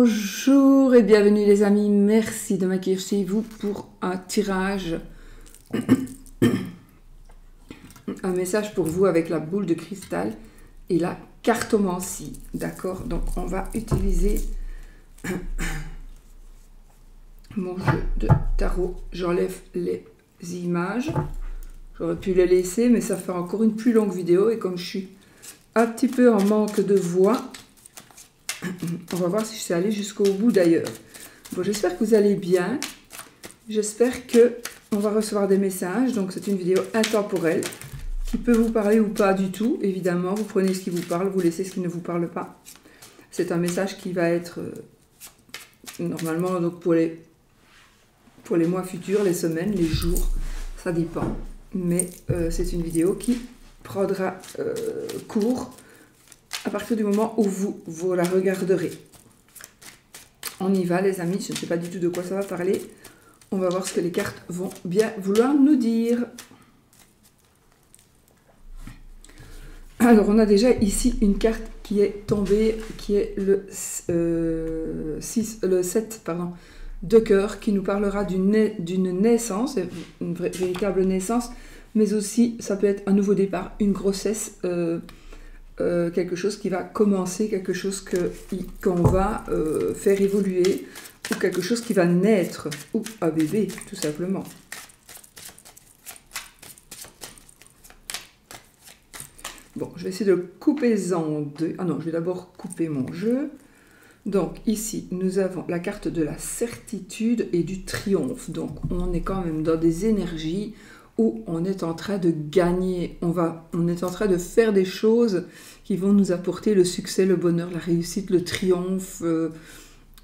Bonjour et bienvenue les amis, merci de m'accueillir chez vous pour un tirage, un message pour vous avec la boule de cristal et la cartomancie, d'accord? Donc on va utiliser mon jeu de tarot, j'enlève les images, j'aurais pu les laisser mais ça fait encore une plus longue vidéo et comme je suis un petit peu en manque de voix, on va voir si je sais aller jusqu'au bout d'ailleurs. Bon, j'espère que vous allez bien. J'espère que on va recevoir des messages. Donc, c'est une vidéo intemporelle qui peut vous parler ou pas du tout. Évidemment, vous prenez ce qui vous parle, vous laissez ce qui ne vous parle pas. C'est un message qui va être normalement donc pour les mois futurs, les semaines, les jours. Ça dépend. Mais c'est une vidéo qui prendra cours à partir du moment où vous la regarderez. On y va les amis, je ne sais pas du tout de quoi ça va parler. On va voir ce que les cartes vont bien vouloir nous dire. Alors on a déjà ici une carte qui est tombée, qui est le 7 de cœur, qui nous parlera d'une naissance, une véritable naissance, mais aussi ça peut être un nouveau départ, une grossesse, quelque chose qui va commencer, quelque chose qu'on va faire évoluer, ou quelque chose qui va naître, ou un bébé, tout simplement. Bon, je vais essayer de le couper en deux. Ah non, je vais d'abord couper mon jeu. Donc ici, nous avons la carte de la certitude et du triomphe. Donc on est quand même dans des énergies où on est en train de gagner, on est en train de faire des choses qui vont nous apporter le succès, le bonheur, la réussite, le triomphe,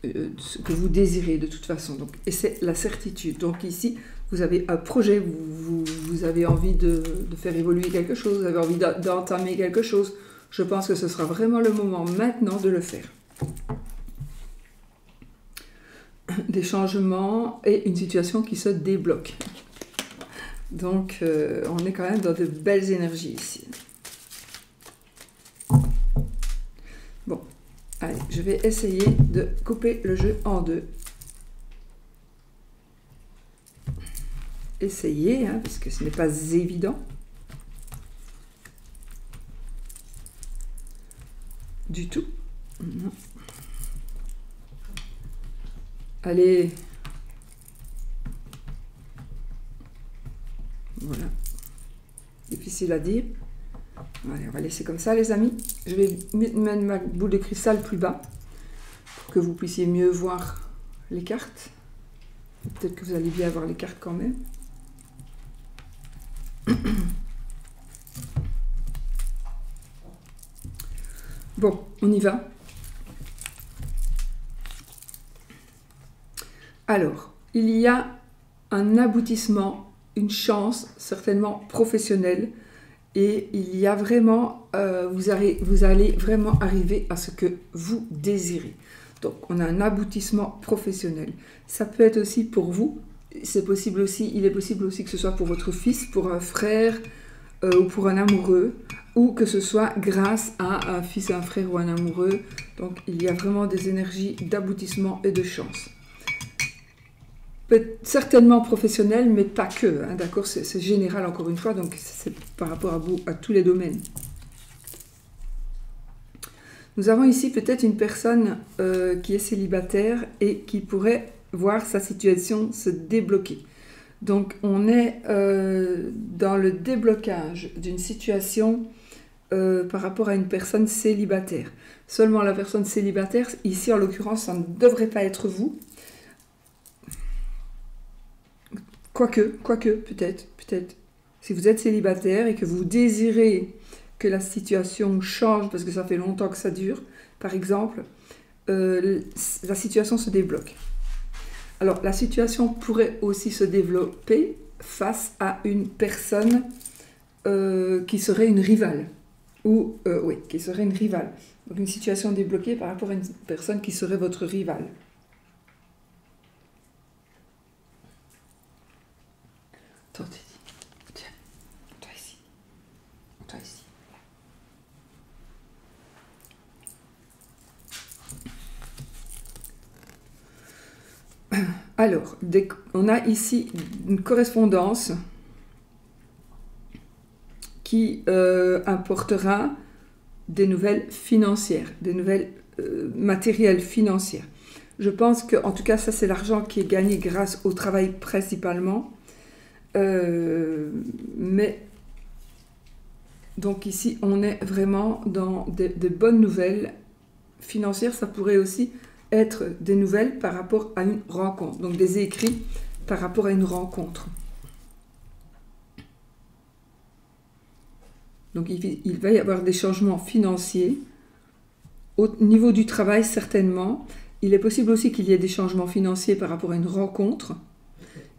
ce que vous désirez de toute façon. Donc, et c'est la certitude. Donc ici, vous avez un projet, vous avez envie de faire évoluer quelque chose, vous avez envie d'entamer quelque chose. Je pense que ce sera vraiment le moment maintenant de le faire. Des changements et une situation qui se débloque. Donc, on est quand même dans de belles énergies ici. Bon, allez, je vais essayer de couper le jeu en deux. Essayez, hein, parce que ce n'est pas évident. Du tout. Non. Allez. Voilà. Difficile à dire. Allez, on va laisser comme ça, les amis. Je vais mettre ma boule de cristal plus bas pour que vous puissiez mieux voir les cartes. Peut-être que vous allez bien voir les cartes quand même. Bon, on y va. Alors, il y a un aboutissement, une chance, certainement professionnelle, et il y a vraiment, vous allez vraiment arriver à ce que vous désirez. Donc, on a un aboutissement professionnel. Ça peut être aussi pour vous, c'est possible aussi, il est possible aussi que ce soit pour votre fils, pour un frère ou pour un amoureux, ou que ce soit grâce à un fils, un frère ou un amoureux. Donc, il y a vraiment des énergies d'aboutissement et de chance. Certainement professionnel, mais pas que, hein, d'accord, c'est général encore une fois, donc c'est par rapport à tous les domaines. Nous avons ici peut-être une personne qui est célibataire et qui pourrait voir sa situation se débloquer. Donc on est dans le déblocage d'une situation par rapport à une personne célibataire. Seulement la personne célibataire, ici en l'occurrence, ça ne devrait pas être vous. Quoique, peut-être. Si vous êtes célibataire et que vous désirez que la situation change, parce que ça fait longtemps que ça dure, par exemple, la situation se débloque. Alors, la situation pourrait aussi se développer face à une personne qui serait une rivale. Oui, qui serait une rivale. Donc, une situation débloquée par rapport à une personne qui serait votre rivale. Attends, tiens, toi ici. Toi ici. Alors, on a ici une correspondance qui apportera des nouvelles financières, des nouvelles matérielles financières. Je pense que, en tout cas, ça c'est l'argent qui est gagné grâce au travail principalement. Mais donc ici, on est vraiment dans de bonnes nouvelles financières. Ça pourrait aussi être des nouvelles par rapport à une rencontre, donc des écrits par rapport à une rencontre. Donc il va y avoir des changements financiers. Au niveau du travail, certainement. Il est possible aussi qu'il y ait des changements financiers par rapport à une rencontre.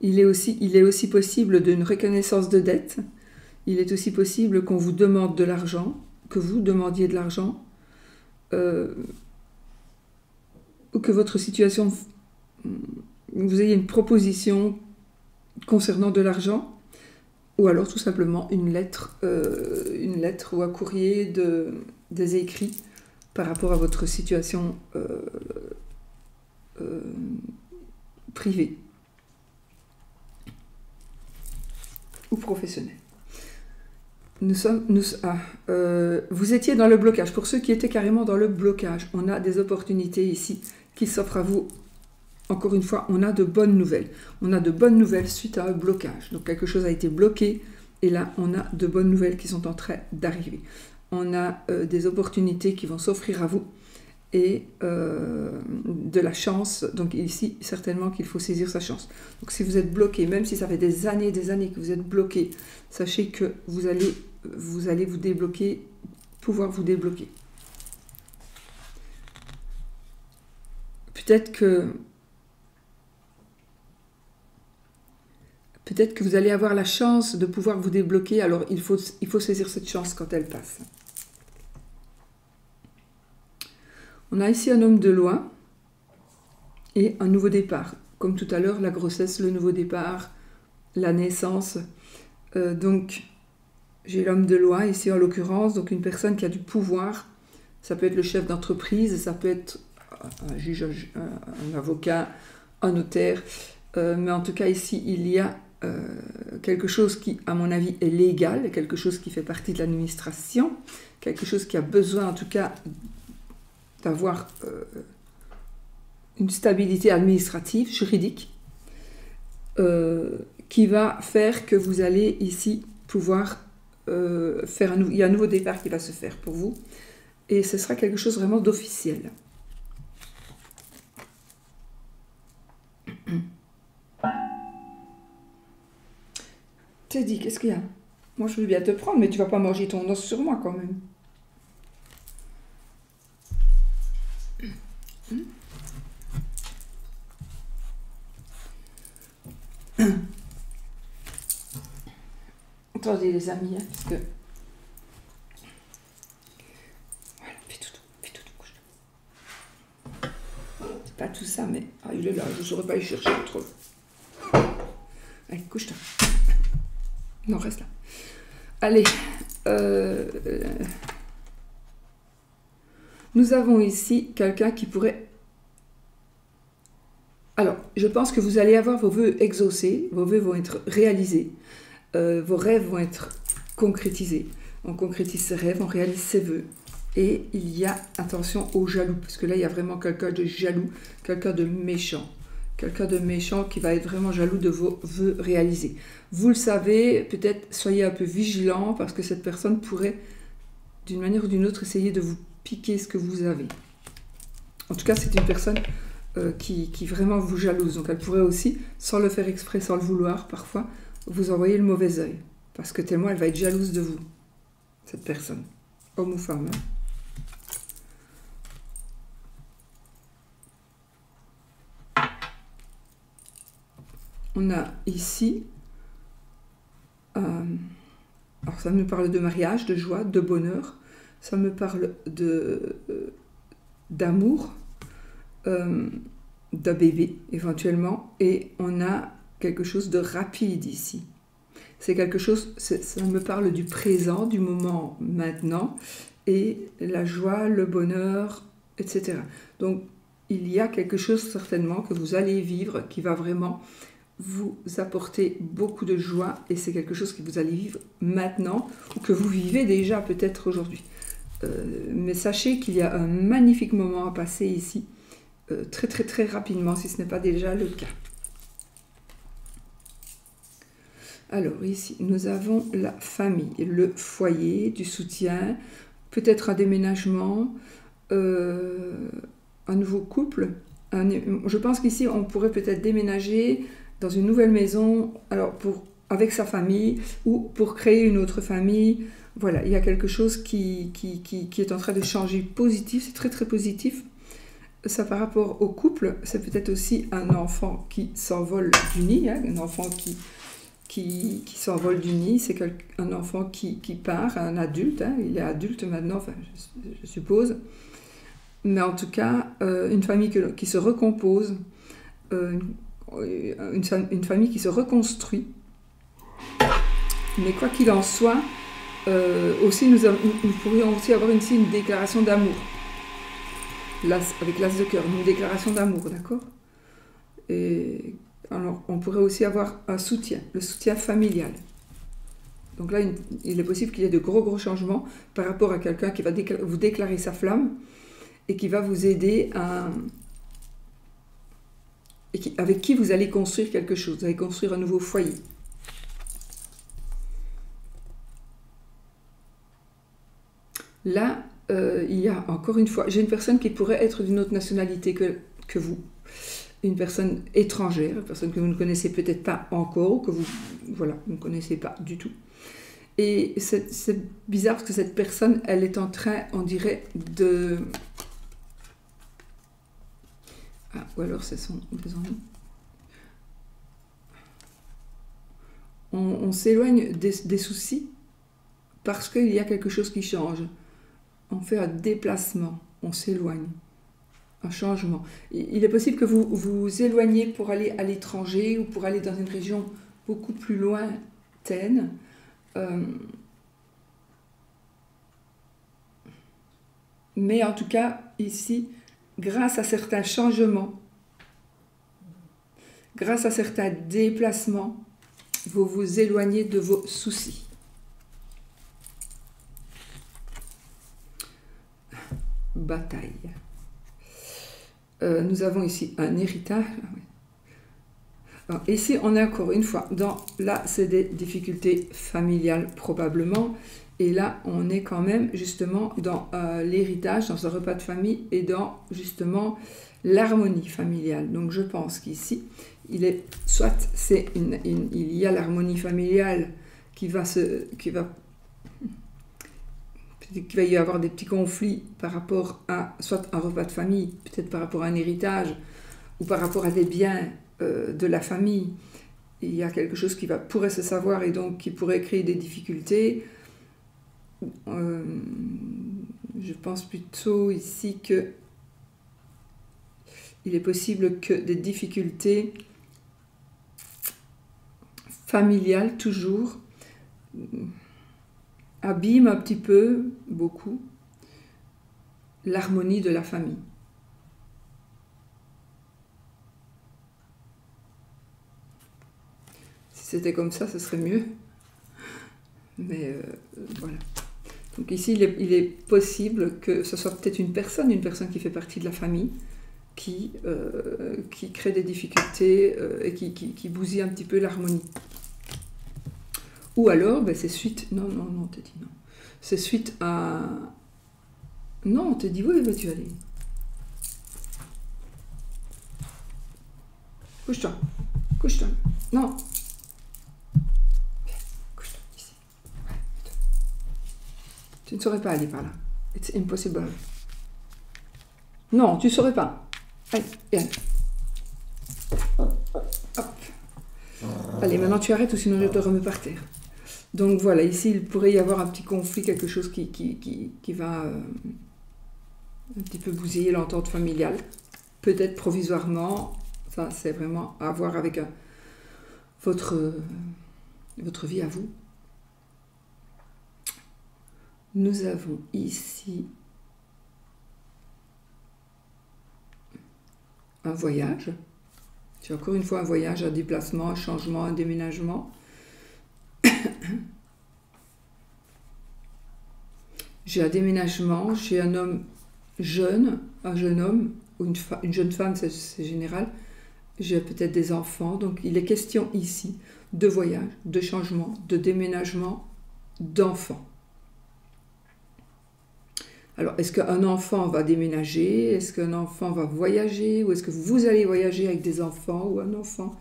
Il est aussi possible d'une reconnaissance de dette. Il est aussi possible qu'on vous demande de l'argent, que vous demandiez de l'argent, ou que votre situation, vous ayez une proposition concernant de l'argent, ou alors tout simplement une lettre ou un courrier des écrits par rapport à votre situation privée ou professionnelle. Vous étiez dans le blocage. Pour ceux qui étaient carrément dans le blocage, on a des opportunités ici qui s'offrent à vous. Encore une fois, on a de bonnes nouvelles. On a de bonnes nouvelles suite à un blocage. Donc quelque chose a été bloqué et là, on a de bonnes nouvelles qui sont en train d'arriver. On a des opportunités qui vont s'offrir à vous et de la chance. Donc ici, certainement qu'il faut saisir sa chance. Donc si vous êtes bloqué, même si ça fait des années que vous êtes bloqué, sachez que vous allez vous débloquer, pouvoir vous débloquer. Peut-être que vous allez avoir la chance de pouvoir vous débloquer, alors il faut saisir cette chance quand elle passe. On a ici un homme de loi et un nouveau départ. Comme tout à l'heure, la grossesse, le nouveau départ, la naissance. Donc, j'ai l'homme de loi ici en l'occurrence, donc une personne qui a du pouvoir. Ça peut être le chef d'entreprise, ça peut être un juge, un avocat, un notaire. Mais en tout cas, ici, il y a quelque chose qui, à mon avis, est légal, quelque chose qui fait partie de l'administration, quelque chose qui a besoin, en tout cas, d'avoir une stabilité administrative, juridique, qui va faire que vous allez ici pouvoir faire il y a un nouveau départ qui va se faire pour vous, et ce sera quelque chose vraiment d'officiel. Teddy, qu'est-ce qu'il y a? Moi, je veux bien te prendre, mais tu vas pas manger ton os sur moi quand même. Attendez les amis, hein, parce que... Voilà, fais tout, couche-toi. C'est pas tout ça, mais... Ah, il est là, je ne saurais pas y chercher trop. Allez, couche-toi. Non, reste là. Allez, nous avons ici quelqu'un qui pourrait... Alors, je pense que vous allez avoir vos vœux exaucés, vos vœux vont être réalisés, vos rêves vont être concrétisés. On concrétise ses rêves, on réalise ses vœux. Et il y a, attention aux jaloux, parce que là, il y a vraiment quelqu'un de jaloux, quelqu'un de méchant. Quelqu'un de méchant qui va être vraiment jaloux de vos vœux réalisés. Vous le savez, peut-être soyez un peu vigilant, parce que cette personne pourrait, d'une manière ou d'une autre, essayer de vous piquer ce que vous avez. En tout cas, c'est une personne... qui vraiment vous jalouse. Donc elle pourrait aussi, sans le faire exprès, sans le vouloir, parfois, vous envoyer le mauvais œil. Parce que tellement elle va être jalouse de vous, cette personne. Homme ou femme. On a ici... alors ça me parle de mariage, de joie, de bonheur. Ça me parle d'amour. D'un bébé éventuellement, et on a quelque chose de rapide ici. C'est quelque chose, ça me parle du présent, du moment maintenant, et la joie, le bonheur, etc. Donc il y a quelque chose certainement que vous allez vivre qui va vraiment vous apporter beaucoup de joie, et c'est quelque chose que vous allez vivre maintenant ou que vous vivez déjà peut-être aujourd'hui. Mais sachez qu'il y a un magnifique moment à passer ici, très très très rapidement, si ce n'est pas déjà le cas. Alors ici, nous avons la famille, le foyer, du soutien, peut-être un déménagement, un nouveau couple. Je pense qu'ici, on pourrait peut-être déménager dans une nouvelle maison, alors avec sa famille ou pour créer une autre famille. Voilà, il y a quelque chose qui est en train de changer positif, c'est très très positif. Ça par rapport au couple, c'est peut-être aussi un enfant qui s'envole du nid, hein, un enfant qui s'envole du nid, c'est un enfant qui part, un adulte, hein, il est adulte maintenant, enfin, je suppose. Mais en tout cas, une famille qui se recompose, une famille qui se reconstruit. Mais quoi qu'il en soit, aussi nous pourrions aussi avoir ici une déclaration d'amour. Avec l'as de cœur, une déclaration d'amour, d'accord? Et alors, on pourrait aussi avoir un soutien, le soutien familial. Donc là, il est possible qu'il y ait de gros changements par rapport à quelqu'un qui va vous déclarer sa flamme et qui va vous aider avec qui vous allez construire quelque chose, vous allez construire un nouveau foyer. Là, il y a encore une fois, j'ai une personne qui pourrait être d'une autre nationalité que vous, une personne étrangère, une personne que vous ne connaissez peut-être pas encore, ou que vous ne connaissez pas du tout. Et c'est bizarre parce que cette personne, elle est en train, on dirait, de... Ah, ou alors c'est son... On s'éloigne des soucis parce qu'il y a quelque chose qui change. On fait un déplacement, on s'éloigne, un changement. Il est possible que vous vous éloigniez pour aller à l'étranger ou pour aller dans une région beaucoup plus lointaine. Mais en tout cas, ici, grâce à certains changements, grâce à certains déplacements, vous vous éloignez de vos soucis. Bataille. Nous avons ici un héritage. Alors, ici, on est encore une fois là, c'est des difficultés familiales probablement. Et là, on est quand même justement dans l'héritage, dans un repas de famille et dans justement l'harmonie familiale. Donc je pense qu'ici, il y a l'harmonie familiale qu'il va y avoir des petits conflits par rapport à soit un repas de famille, peut-être par rapport à un héritage ou par rapport à des biens de la famille. Il y a quelque chose qui pourrait se savoir et donc qui pourrait créer des difficultés. Je pense plutôt ici que il est possible que des difficultés familiales toujours abîment un petit peu, beaucoup, l'harmonie de la famille. Si c'était comme ça, ce serait mieux. Mais voilà. Donc ici, il est possible que ce soit peut-être une personne qui fait partie de la famille, qui crée des difficultés et qui bousille un petit peu l'harmonie. Ou alors, ben, c'est suite... Non, on t'a dit non. C'est suite à... Non, on t'a dit, oui, vas-tu aller. Couche-toi. Couche-toi. Non. Couche-toi, ici. Tu ne saurais pas aller par là. It's impossible. Non, tu ne saurais pas. Allez, viens. Hop. Allez, maintenant tu arrêtes ou sinon je te remets par terre. Donc voilà, ici il pourrait y avoir un petit conflit, quelque chose qui va un petit peu bousiller l'entente familiale. Peut-être provisoirement, ça c'est vraiment à voir avec votre vie à vous. Nous avons ici un voyage. J'ai encore une fois un voyage, un déplacement, un changement, un déménagement. J'ai un déménagement, j'ai un homme jeune, un jeune homme, ou une jeune femme, c'est général. J'ai peut-être des enfants, donc il est question ici de voyage, de changement, de déménagement, d'enfants. Alors, est-ce qu'un enfant va déménager? Est-ce qu'un enfant va voyager? Ou est-ce que vous allez voyager avec des enfants ou un enfant?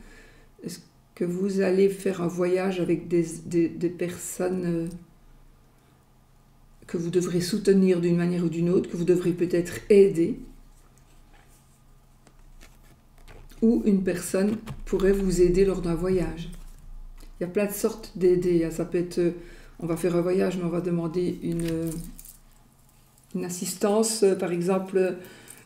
Est-ce que vous allez faire un voyage avec des personnes que vous devrez soutenir d'une manière ou d'une autre, que vous devrez peut-être aider? Ou une personne pourrait vous aider lors d'un voyage. Il y a plein de sortes d'aider. Ça peut être, on va faire un voyage, mais on va demander une assistance, par exemple,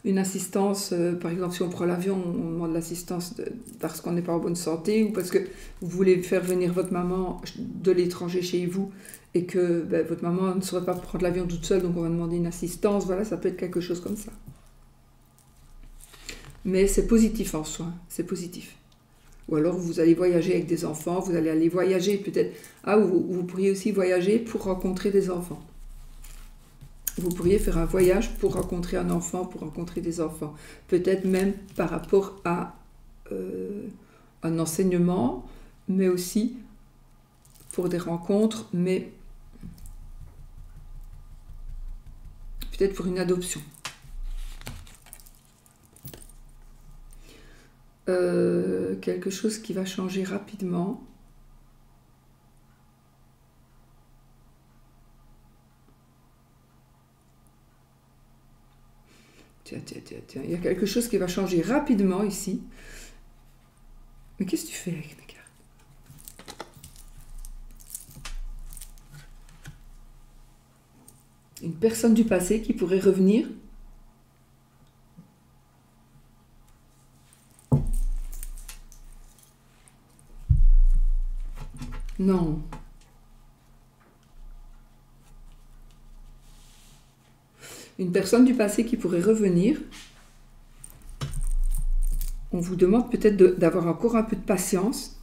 si on prend l'avion, on demande l'assistance parce qu'on n'est pas en bonne santé ou parce que vous voulez faire venir votre maman de l'étranger chez vous et que votre maman ne saurait pas prendre l'avion toute seule, donc on va demander une assistance. Voilà, ça peut être quelque chose comme ça. Mais c'est positif en soi, c'est positif. Ou alors vous allez voyager avec des enfants, vous allez aller voyager peut-être. Vous pourriez aussi voyager pour rencontrer des enfants. Vous pourriez faire un voyage pour rencontrer un enfant, pour rencontrer des enfants. Peut-être même par rapport à un enseignement, mais aussi pour des rencontres, mais peut-être pour une adoption. Quelque chose qui va changer rapidement. Tiens, il y a quelque chose qui va changer rapidement ici. Mais qu'est-ce que tu fais avec les cartes? Une personne du passé qui pourrait revenir. Non. Une personne du passé qui pourrait revenir. On vous demande peut-être d'avoir encore un peu de patience.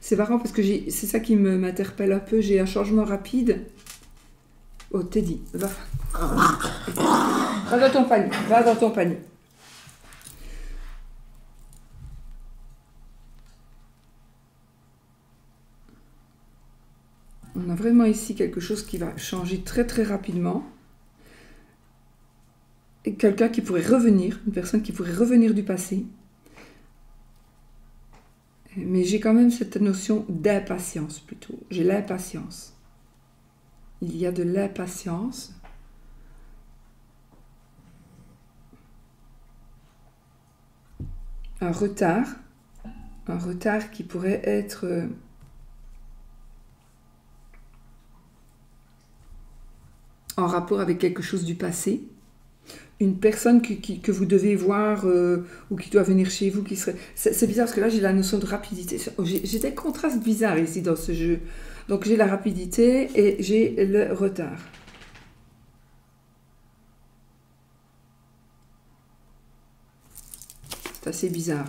C'est marrant parce que c'est ça qui m'interpelle un peu. J'ai un changement rapide. Oh, Teddy, va dans ton panier. Va dans ton panier. On a vraiment ici quelque chose qui va changer très très rapidement. Et quelqu'un qui pourrait revenir, une personne qui pourrait revenir du passé. Mais j'ai quand même cette notion d'impatience plutôt. J'ai l'impatience. Il y a de l'impatience. Un retard qui pourrait être en rapport avec quelque chose du passé. Une personne que vous devez voir ou qui doit venir chez vous, qui serait... C'est bizarre parce que là j'ai la notion de rapidité. J'ai des contrastes bizarres ici dans ce jeu. Donc j'ai la rapidité et j'ai le retard. C'est assez bizarre.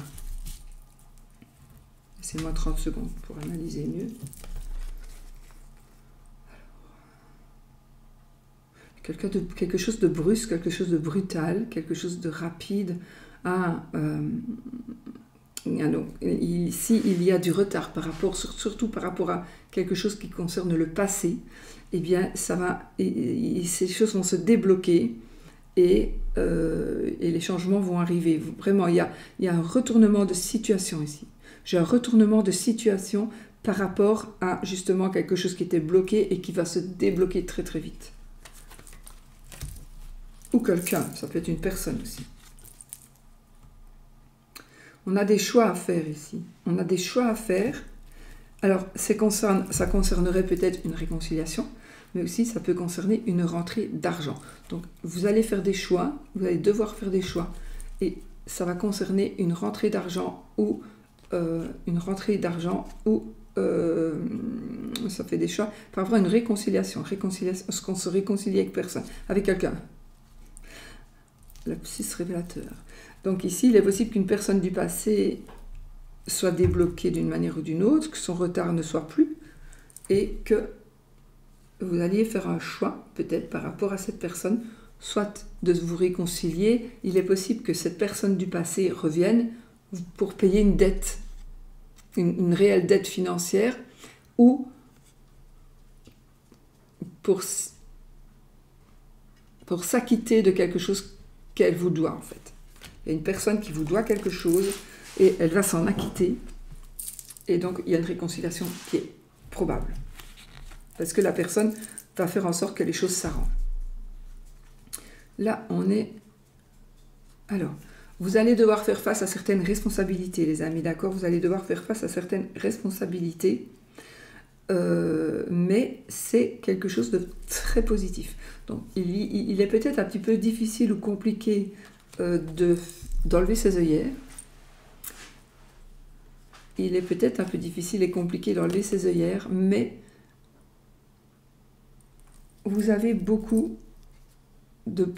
Laissez-moi 30 secondes pour analyser mieux. Quelque chose de brusque, quelque chose de brutal, quelque chose de rapide. Ici, il y a du retard surtout par rapport à quelque chose qui concerne le passé. Eh bien, ces choses vont se débloquer et les changements vont arriver. Vraiment, il y a un retournement de situation ici. J'ai un retournement de situation par rapport à justement quelque chose qui était bloqué et qui va se débloquer très très vite. Ou quelqu'un, ça peut être une personne aussi. On a des choix à faire ici. On a des choix à faire. Alors, ça concernerait peut-être une réconciliation, mais aussi ça peut concerner une rentrée d'argent. Donc, vous allez faire des choix, vous allez devoir faire des choix, et ça va concerner une rentrée d'argent ou ça fait des choix par rapport à une réconciliation, ce qu'on se réconcilie avec quelqu'un. L'abscisse révélateur. Donc ici, il est possible qu'une personne du passé soit débloquée d'une manière ou d'une autre, que son retard ne soit plus, et que vous alliez faire un choix, peut-être par rapport à cette personne, soit de vous réconcilier. Il est possible que cette personne du passé revienne pour payer une dette, une réelle dette financière, ou pour s'acquitter de quelque chose qu'elle vous doit, en fait. Il y a une personne qui vous doit quelque chose et elle va s'en acquitter. Et donc, il y a une réconciliation qui est probable. Parce que la personne va faire en sorte que les choses s'arrangent. Là, on est... Alors, vous allez devoir faire face à certaines responsabilités, les amis, d'accord? Vous allez devoir faire face à certaines responsabilités, mais c'est quelque chose de très positif. Donc, il est peut-être un petit peu difficile ou compliqué d'enlever ses œillères. Il est peut-être un peu difficile et compliqué d'enlever ses œillères, mais vous avez beaucoup de...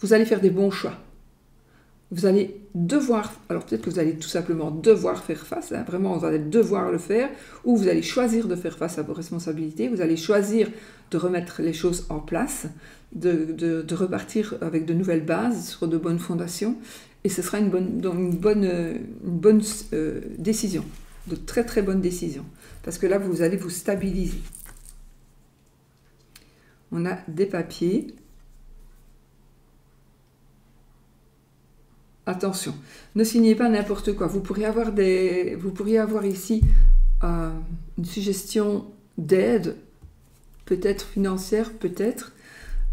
Vous allez faire des bons choix. Vous allez devoir, alors peut-être que vous allez tout simplement devoir faire face, hein, vraiment vous allez devoir le faire, ou vous allez choisir de faire face à vos responsabilités, vous allez choisir de remettre les choses en place, de repartir avec de nouvelles bases, sur de bonnes fondations, et ce sera une bonne décision, de très très bonnes décisions, parce que là vous allez vous stabiliser. On a des papiers. Attention, ne signez pas n'importe quoi. Vous pourriez avoir ici une suggestion d'aide, peut-être financière, peut-être,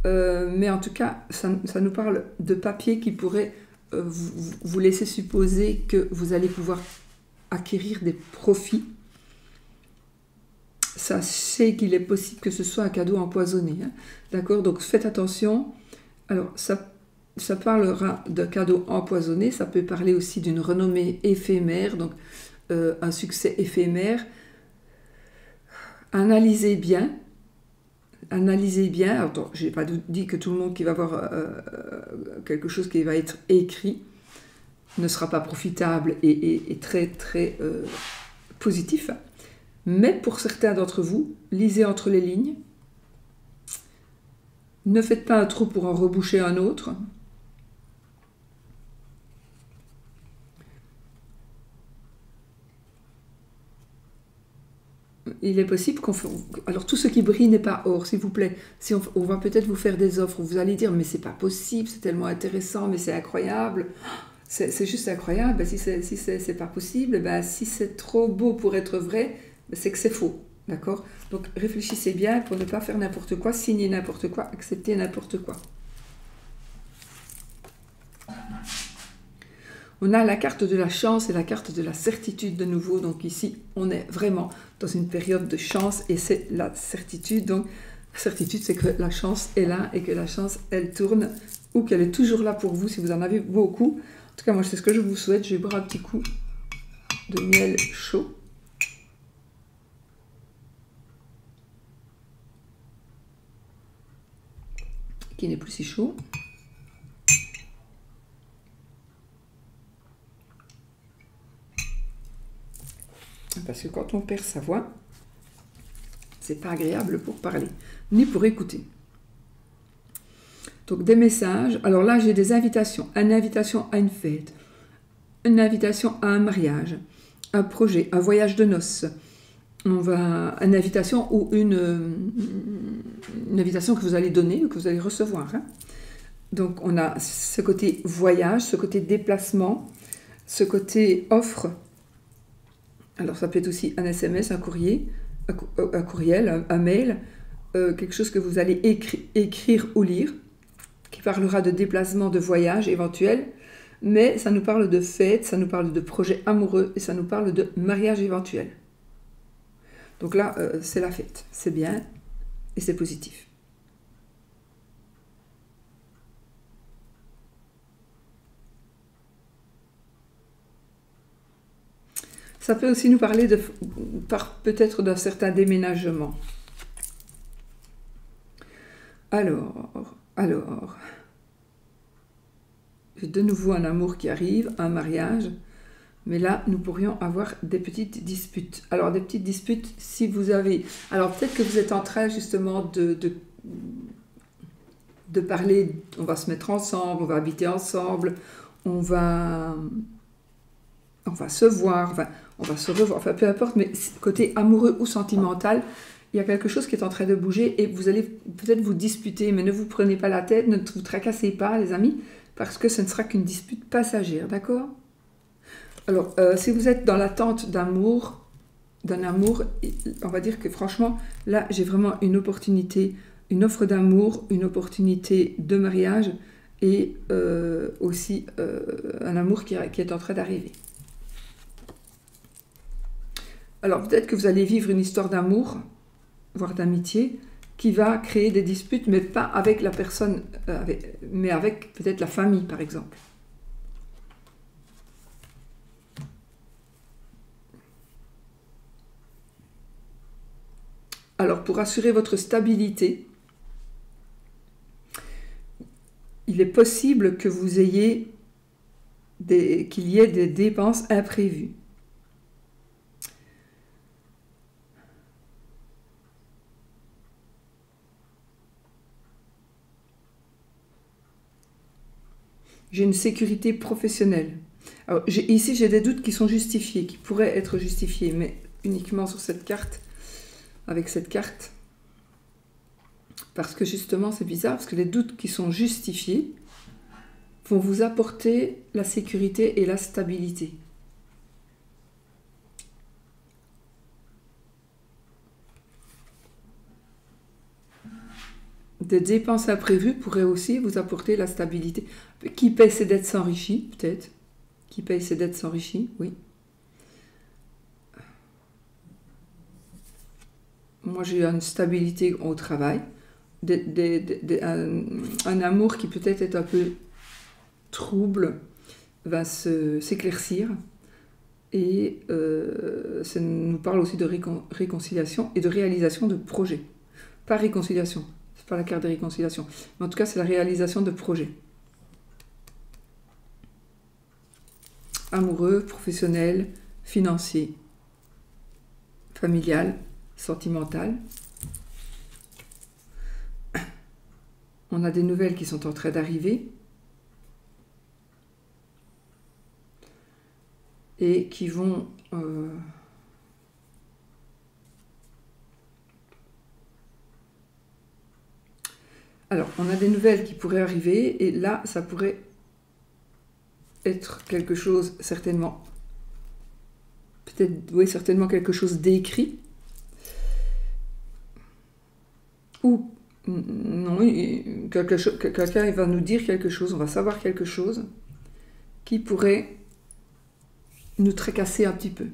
mais en tout cas, ça nous parle de papier qui pourrait vous laisser supposer que vous allez pouvoir acquérir des profits. Sachez qu'il est possible que ce soit un cadeau empoisonné, hein. D'accord? Donc faites attention. Alors, ça parlera de cadeaux empoisonnés, ça peut parler aussi d'une renommée éphémère, donc un succès éphémère. Analysez bien. Alors, je n'ai pas dit que tout le monde qui va avoir quelque chose qui va être écrit ne sera pas profitable et très très positif. Mais pour certains d'entre vous, lisez entre les lignes. Ne faites pas un trou pour en reboucher un autre. Il est possible qu'on... Alors, tout ce qui brille n'est pas or, s'il vous plaît. Si on va peut-être vous faire des offres, vous allez dire, mais c'est pas possible, c'est tellement intéressant, mais c'est incroyable. C'est juste incroyable. Ben, si c'est pas possible, ben, si c'est trop beau pour être vrai, ben, c'est que c'est faux. D'accord? Donc, réfléchissez bien pour ne pas faire n'importe quoi, signer n'importe quoi, accepter n'importe quoi. On a la carte de la chance et la carte de la certitude de nouveau. Donc ici, on est vraiment dans une période de chance et c'est la certitude. Donc, la certitude, c'est que la chance est là et que la chance, elle tourne ou qu'elle est toujours là pour vous si vous en avez beaucoup. En tout cas, moi, c'est ce que je vous souhaite. Je vais boire un petit coup de miel chaud. Qui n'est plus si chaud. Parce que quand on perd sa voix, c'est pas agréable pour parler, ni pour écouter. Donc des messages. Alors là, j'ai des invitations. Une invitation à une fête, une invitation à un mariage, un projet, un voyage de noces. Une invitation ou une invitation que vous allez donner ou que vous allez recevoir. Hein. Donc on a ce côté voyage, ce côté déplacement, ce côté offre. Alors ça peut être aussi un SMS, un courrier, un courriel, un mail, quelque chose que vous allez écrire ou lire, qui parlera de déplacement, de voyage éventuel, mais ça nous parle de fête, ça nous parle de projet amoureux et ça nous parle de mariage éventuel. Donc là, c'est la fête, c'est bien et c'est positif. Ça peut aussi nous parler peut-être d'un certain déménagement. Alors, j'ai de nouveau un amour qui arrive, un mariage, mais là, nous pourrions avoir des petites disputes. Alors, des petites disputes, si vous avez... Alors, peut-être que vous êtes en train, justement, de parler, on va se mettre ensemble, on va habiter ensemble, on va se voir, enfin, on va se revoir, enfin, peu importe, mais côté amoureux ou sentimental, il y a quelque chose qui est en train de bouger et vous allez peut-être vous disputer, mais ne vous prenez pas la tête, ne vous tracassez pas, les amis, parce que ce ne sera qu'une dispute passagère, d'accord? Alors, si vous êtes dans l'attente d'amour, on va dire que franchement, là, j'ai vraiment une opportunité, une offre d'amour, une opportunité de mariage et aussi un amour qui est en train d'arriver. Alors, peut-être que vous allez vivre une histoire d'amour, voire d'amitié, qui va créer des disputes, mais pas avec la personne, mais avec peut-être la famille, par exemple. Alors, pour assurer votre stabilité, il est possible que vous ayez qu'il y ait des dépenses imprévues. J'ai une sécurité professionnelle. Alors, ici, j'ai des doutes qui sont justifiés, qui pourraient être justifiés, mais uniquement sur cette carte, avec cette carte. Parce que justement, c'est bizarre, parce que les doutes qui sont justifiés vont vous apporter la sécurité et la stabilité. Des dépenses imprévues pourraient aussi vous apporter la stabilité. Qui paye ses dettes s'enrichit, peut-être. Qui paye ses dettes s'enrichit, oui. Moi, j'ai une stabilité au travail. Un amour qui peut-être est un peu trouble va s'éclaircir. Et ça nous parle aussi de réconciliation et de réalisation de projets. Pas réconciliation. C'est pas la carte de réconciliation. Mais en tout cas, c'est la réalisation de projets. Amoureux, professionnel, financier, familial, sentimental. On a des nouvelles qui sont en train d'arriver. Et qui vont... Alors, on a des nouvelles qui pourraient arriver, et là, ça pourrait être quelque chose, certainement, peut-être, oui, certainement quelque chose d'écrit, ou, non, quelqu'un va nous dire quelque chose, on va savoir quelque chose, qui pourrait nous tracasser un petit peu,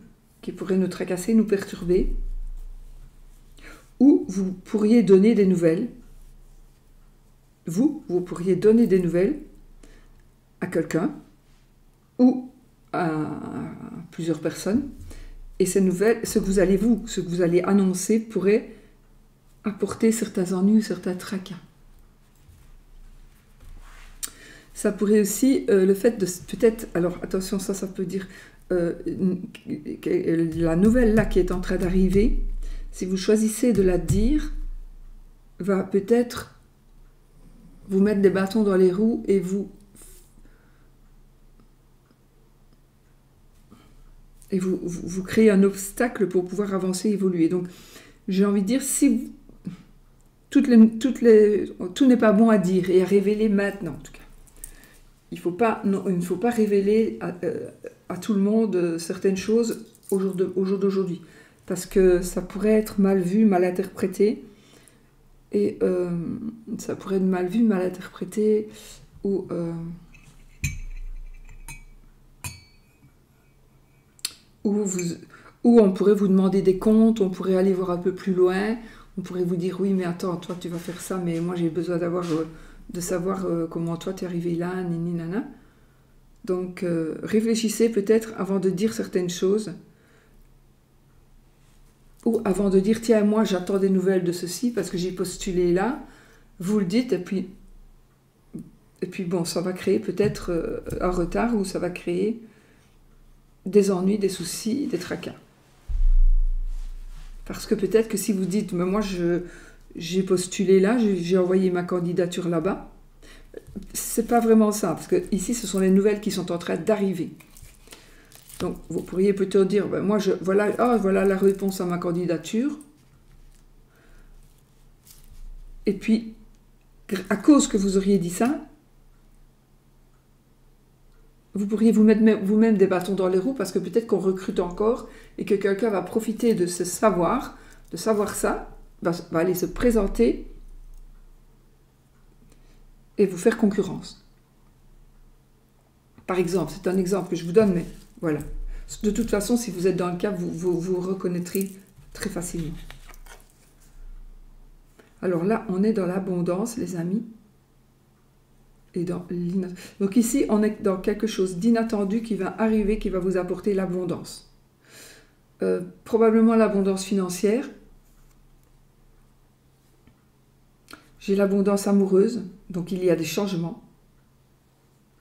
qui pourrait nous tracasser, nous perturber, ou vous pourriez donner des nouvelles. Vous pourriez donner des nouvelles à quelqu'un ou à plusieurs personnes, et ces nouvelles, ce que vous allez annoncer pourrait apporter certains ennuis, certains tracas. Ça pourrait aussi, le fait de peut-être, alors attention, ça peut dire, la nouvelle là qui est en train d'arriver, si vous choisissez de la dire, va peut-être vous mettre des bâtons dans les roues et vous créez un obstacle pour pouvoir avancer, évoluer. Donc, j'ai envie de dire, si tout n'est pas bon à dire et à révéler maintenant, en tout cas. Il ne faut pas révéler à tout le monde certaines choses au jour d'aujourd'hui, parce que ça pourrait être mal vu, mal interprété, et ça pourrait être mal vu, mal interprété, ou on pourrait vous demander des comptes, on pourrait aller voir un peu plus loin, on pourrait vous dire oui mais attends, toi tu vas faire ça, mais moi j'ai besoin de savoir comment toi tu es arrivé là, nini nana. Donc réfléchissez peut-être avant de dire certaines choses, ou avant de dire tiens moi j'attends des nouvelles de ceci parce que j'ai postulé là, vous le dites, et puis bon, ça va créer peut-être un retard ou ça va créer des ennuis, des soucis, des tracas. Parce que peut-être que si vous dites, mais moi j'ai postulé là, j'ai envoyé ma candidature là-bas, c'est pas vraiment ça, parce que ici ce sont les nouvelles qui sont en train d'arriver. Donc vous pourriez plutôt dire, ben, moi voilà la réponse à ma candidature. Et puis, à cause que vous auriez dit ça, vous pourriez vous mettre vous-même des bâtons dans les roues parce que peut-être qu'on recrute encore et que quelqu'un va profiter de ce savoir, de savoir ça, va aller se présenter et vous faire concurrence. Par exemple, c'est un exemple que je vous donne, mais voilà. De toute façon, si vous êtes dans le cas, vous reconnaîtrez très facilement. Alors là, on est dans l'abondance, les amis. Et donc ici, on est dans quelque chose d'inattendu qui va arriver, qui va vous apporter l'abondance. Probablement l'abondance financière. J'ai l'abondance amoureuse, donc il y a des changements.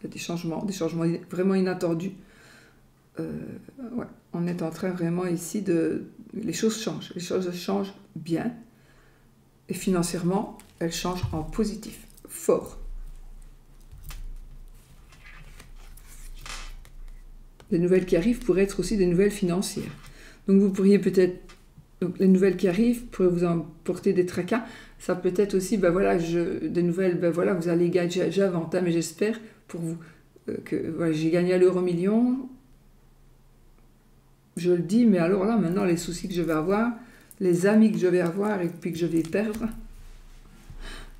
Il y a des changements vraiment inattendus. Ouais, on est en train vraiment ici les choses changent bien. Et financièrement, elles changent en positif, fort. Les nouvelles qui arrivent pourraient être aussi des nouvelles financières. Donc vous pourriez peut-être, donc les nouvelles qui arrivent pourraient vous emporter des tracas. Ça peut être aussi, ben voilà, des nouvelles, ben voilà, vous allez gagner, j'invente, mais j'espère pour vous que voilà, j'ai gagné à l'euro-million. Je le dis, mais alors là, maintenant, les soucis que je vais avoir, les amis que je vais avoir et puis que je vais perdre,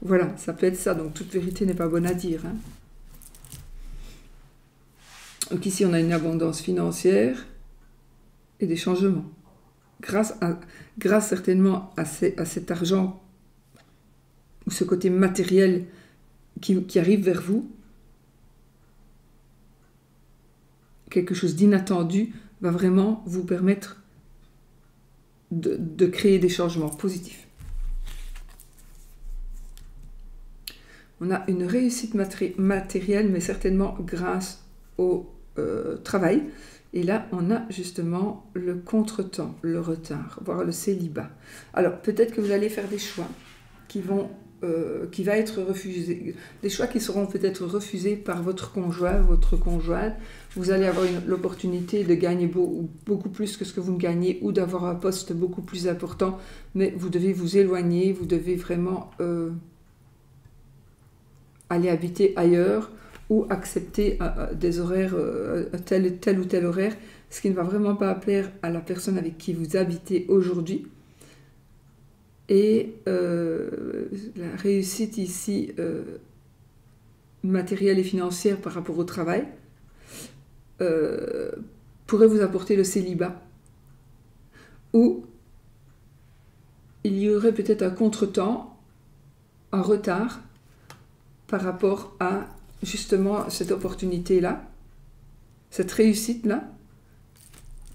voilà, ça peut être ça. Donc toute vérité n'est pas bonne à dire. Hein. Donc ici, on a une abondance financière et des changements. Grâce certainement à cet argent ou ce côté matériel qui arrive vers vous, quelque chose d'inattendu va vraiment vous permettre de créer des changements positifs. On a une réussite matérielle, mais certainement grâce au travail. Et là, on a justement le contretemps, le retard, voire le célibat. Alors, peut-être que vous allez faire des choix qui vont être refusés, des choix qui seront peut-être refusés par votre conjoint, votre conjointe. Vous allez avoir l'opportunité de gagner beaucoup plus que ce que vous gagnez ou d'avoir un poste beaucoup plus important, mais vous devez vous éloigner, vous devez vraiment aller habiter ailleurs ou accepter des horaires, tel ou tel horaire, ce qui ne va vraiment pas plaire à la personne avec qui vous habitez aujourd'hui. Et la réussite ici, matérielle et financière par rapport au travail, pourrait vous apporter le célibat. Ou il y aurait peut-être un contretemps, un retard par rapport à justement cette opportunité-là, cette réussite-là.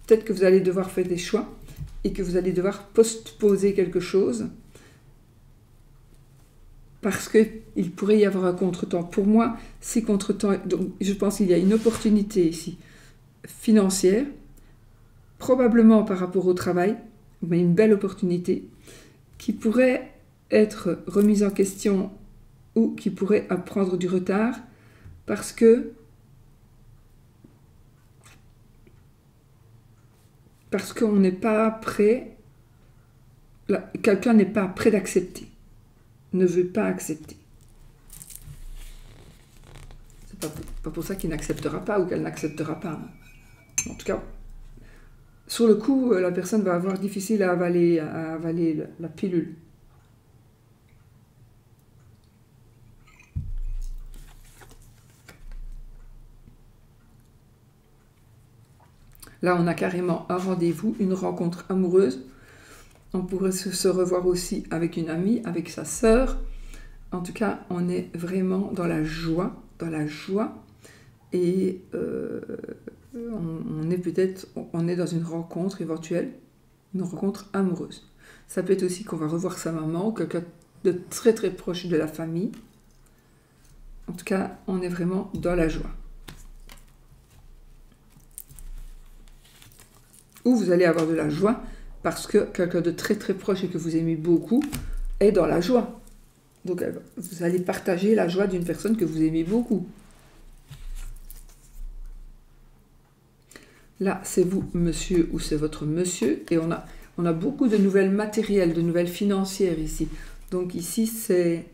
Peut-être que vous allez devoir faire des choix et que vous allez devoir postposer quelque chose parce qu'il pourrait y avoir un contretemps. Pour moi, ces contretemps, donc je pense qu'il y a une opportunité ici financière, probablement par rapport au travail, mais une belle opportunité qui pourrait être remise en question ou qui pourrait prendre du retard parce qu'on n'est pas prêt, quelqu'un n'est pas prêt d'accepter, ne veut pas accepter. C'est pas pour ça qu'il n'acceptera pas ou qu'elle n'acceptera pas. En tout cas, sur le coup, la personne va avoir difficile à avaler la pilule. Là, on a carrément un rendez-vous, une rencontre amoureuse. On pourrait se revoir aussi avec une amie, avec sa sœur. En tout cas, on est vraiment dans la joie. Et on est dans une rencontre éventuelle, une rencontre amoureuse. Ça peut être aussi qu'on va revoir sa maman ou quelqu'un de très très proche de la famille. En tout cas, on est vraiment dans la joie. Ou vous allez avoir de la joie parce que quelqu'un de très très proche et que vous aimez beaucoup est dans la joie. Donc vous allez partager la joie d'une personne que vous aimez beaucoup. Là, c'est vous, monsieur, ou c'est votre monsieur. Et on a beaucoup de nouvelles matérielles, de nouvelles financières ici. Donc ici, c'est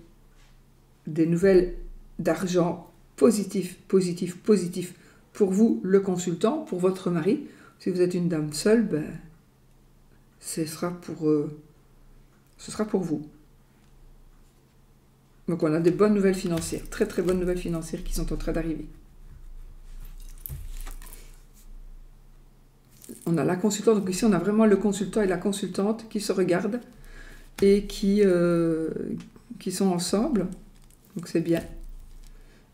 des nouvelles d'argent positif, positif, positif pour vous, le consultant, pour votre mari. Si vous êtes une dame seule, ben, ce sera pour vous. Donc on a des bonnes nouvelles financières, très très bonnes nouvelles financières qui sont en train d'arriver. On a la consultante, donc ici on a vraiment le consultant et la consultante qui se regardent et qui sont ensemble, donc c'est bien.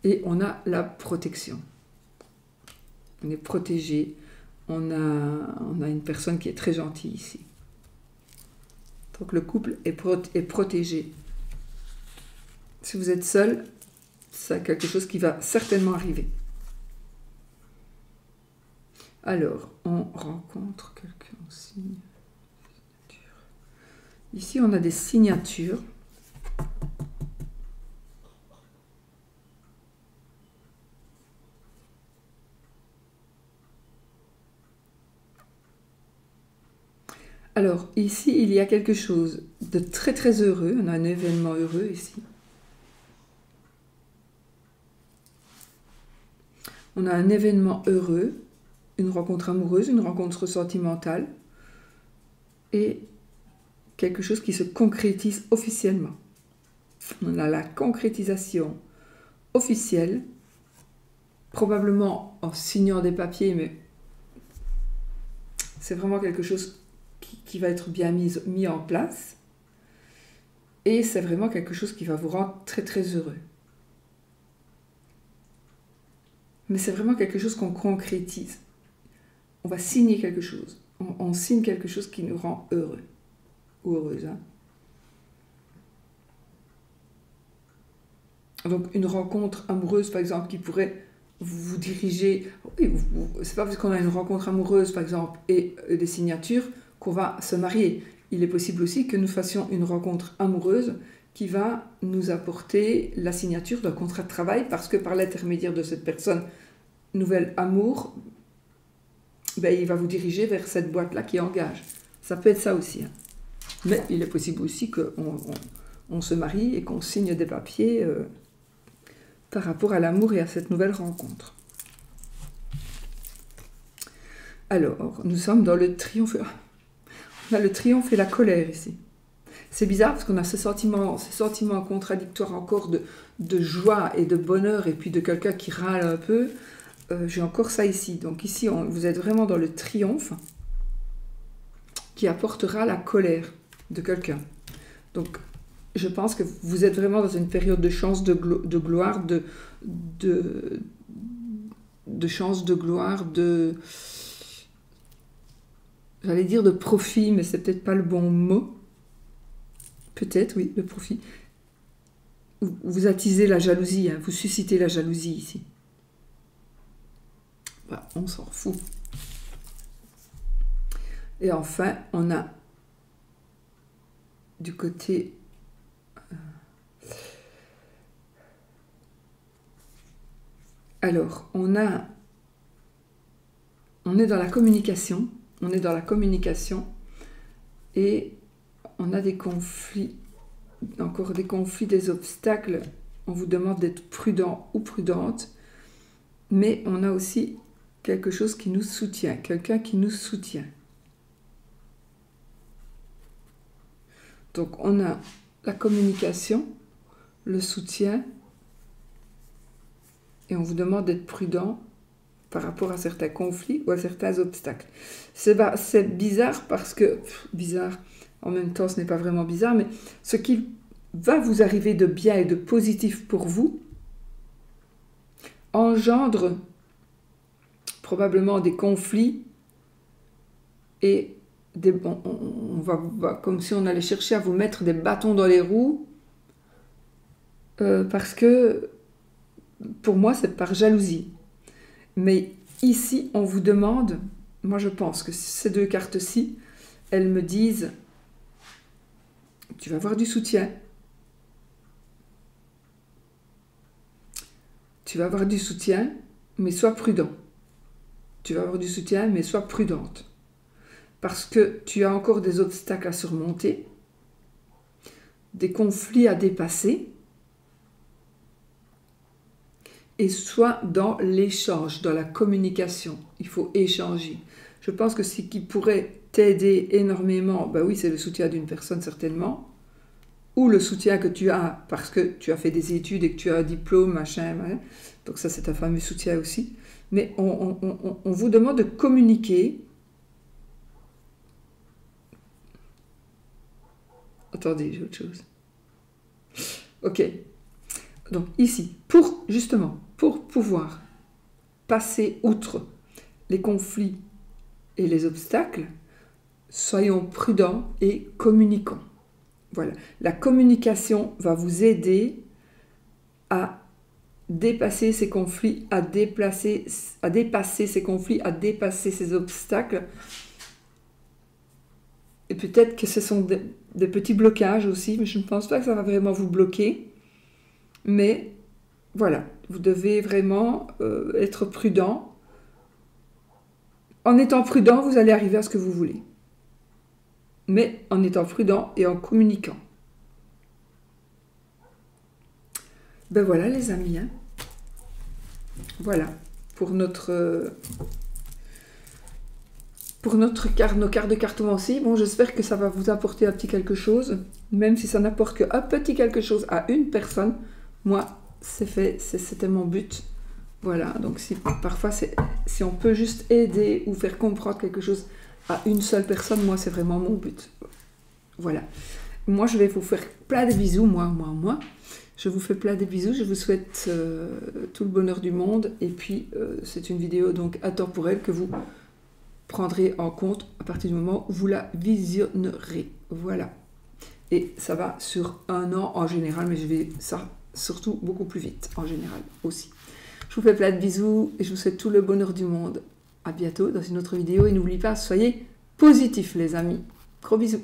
Et on a la protection. On est protégé, on a une personne qui est très gentille ici. Donc le couple est protégé. Si vous êtes seul, c'est quelque chose qui va certainement arriver. Alors, on rencontre quelqu'un aussi. Ici, on a des signatures. Alors, ici, il y a quelque chose de très très heureux. On a un événement heureux ici. On a un événement heureux, une rencontre amoureuse, une rencontre sentimentale et quelque chose qui se concrétise officiellement. On a la concrétisation officielle, probablement en signant des papiers, mais c'est vraiment quelque chose qui va être bien mis en place. Et c'est vraiment quelque chose qui va vous rendre très très heureux. Mais c'est vraiment quelque chose qu'on concrétise. On va signer quelque chose. On signe quelque chose qui nous rend heureux. Ou heureuse. Hein. Donc une rencontre amoureuse, par exemple, qui pourrait vous diriger... Oui, c'est pas parce qu'on a une rencontre amoureuse, par exemple, et des signatures, qu'on va se marier. Il est possible aussi que nous fassions une rencontre amoureuse qui va nous apporter la signature d'un contrat de travail parce que par l'intermédiaire de cette personne, nouvel amour, ben, il va vous diriger vers cette boîte-là qui engage. Ça peut être ça aussi. Hein. Mais il est possible aussi qu'on se marie et qu'on signe des papiers par rapport à l'amour et à cette nouvelle rencontre. Alors, nous sommes dans le triomphe. On a le triomphe et la colère ici. C'est bizarre parce qu'on a ces sentiments contradictoires encore de joie et de bonheur et puis de quelqu'un qui râle un peu. J'ai encore ça ici. Donc ici, vous êtes vraiment dans le triomphe qui apportera la colère de quelqu'un. Donc, je pense que vous êtes vraiment dans une période de chance, de gloire, de chance, de gloire, j'allais dire de profit, mais c'est peut-être pas le bon mot. Peut-être, oui, le profit. Vous attisez la jalousie, hein, vous suscitez la jalousie ici. Bah, on s'en fout. Et enfin, on a du côté... Alors, on est dans la communication. On est dans la communication. Et on a des conflits, encore des conflits, des obstacles. On vous demande d'être prudent ou prudente. Mais on a aussi quelque chose qui nous soutient, quelqu'un qui nous soutient. Donc on a la communication, le soutien, et on vous demande d'être prudent par rapport à certains conflits ou à certains obstacles. C'est bizarre parce que... bizarre, en même temps ce n'est pas vraiment bizarre, mais ce qui va vous arriver de bien et de positif pour vous engendre probablement des conflits et on va comme si on allait chercher à vous mettre des bâtons dans les roues parce que pour moi, c'est par jalousie. Mais ici, on vous demande, moi je pense que ces deux cartes-ci, elles me disent, tu vas avoir du soutien. Tu vas avoir du soutien, mais sois prudent. Tu vas avoir du soutien, mais sois prudente. Parce que tu as encore des obstacles à surmonter, des conflits à dépasser, et sois dans l'échange, dans la communication. Il faut échanger. Je pense que ce qui pourrait t'aider énormément, ben oui, c'est le soutien d'une personne certainement, ou le soutien que tu as parce que tu as fait des études et que tu as un diplôme, machin. Donc ça, c'est un fameux soutien aussi. Mais on vous demande de communiquer. Attendez, j'ai autre chose. Ok. Donc ici, justement, pour pouvoir passer outre les conflits et les obstacles, soyons prudents et communiquons. Voilà. La communication va vous aider à dépasser ces conflits, à dépasser ces conflits, à dépasser ces obstacles. Et peut-être que ce sont des petits blocages aussi, mais je ne pense pas que ça va vraiment vous bloquer. Mais voilà, vous devez vraiment être prudent. En étant prudent, vous allez arriver à ce que vous voulez. Mais en étant prudent et en communiquant. Ben voilà les amis. Hein. Voilà pour notre nos cartes de cartomancie. Bon, j'espère que ça va vous apporter un petit quelque chose. Même si ça n'apporte qu'un petit quelque chose à une personne, moi, c'est fait, c'était mon but. Voilà, donc parfois, si on peut juste aider ou faire comprendre quelque chose à une seule personne, moi, c'est vraiment mon but. Voilà. Moi, je vais vous faire plein de bisous, moi. Je vous fais plein de bisous, je vous souhaite tout le bonheur du monde. Et puis, c'est une vidéo donc intemporelle que vous prendrez en compte à partir du moment où vous la visionnerez. Voilà. Et ça va sur 1 an en général, mais je vais ça surtout beaucoup plus vite en général aussi. Je vous fais plein de bisous et je vous souhaite tout le bonheur du monde. À bientôt dans une autre vidéo et n'oubliez pas, soyez positifs les amis. Gros bisous.